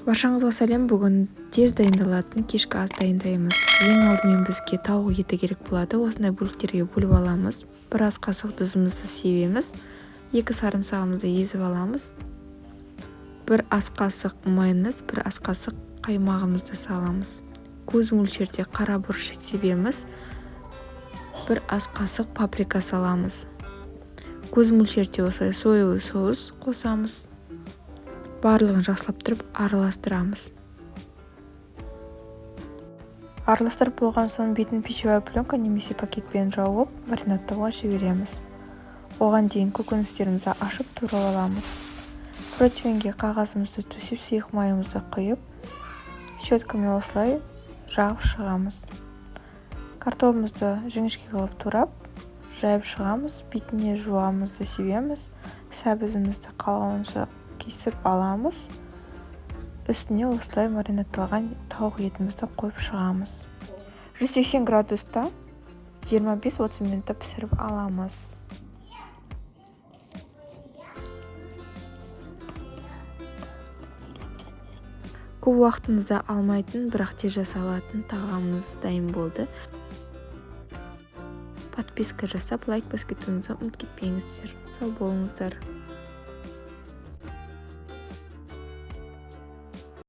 Баршаңызға сәлем. Бүгін тез дайындалатын кешкі ас дайындаймыз. Ең алдымен бізге тауық еті керек болады. Осындай бөліктерге бөліп аламыз. Бір ас қасық тұзымызды себеміз. 2 сарымсағымызды езіп аламыз. Бір ас қасық майонез, бір ас қасық қаймағымызды саламыз. Көз мөлшерде қара бұрыш себеміз. Бір ас қасық паприка саламыз. Көз мөлшерде осылай соевый соус қосамыз. Барлығын жақсылап тұрып араластырамыз. Араластырып болған соң бетін пищевая пленка немесе пакетпен жауып маринадтауға жібереміз. Оған дейін көкөністерімізді ашып турап аламыз. Противенге қағазымызды төсеп сұйық майымызды құйып, щеткамен осылай жағып шығамыз. Картопымызды жіңішке қылып турап, жайып шығамыз. Бетіне жуамызды себеміз. Сәбізімізді қалғанынша кесіп аламыз. Үстіне осылай маринадталған тауық етімізді қойып шығамыз. 180 градуста 25-30 минутта пісіріп аламыз. Көп уақытыңызды алмайтын, бірақ тез жасалатын тағамымыз дайын болды. Подписка жасап, лайк басып кетуіңізді ұмытып кетпеңіздер. Сау болыңыздар.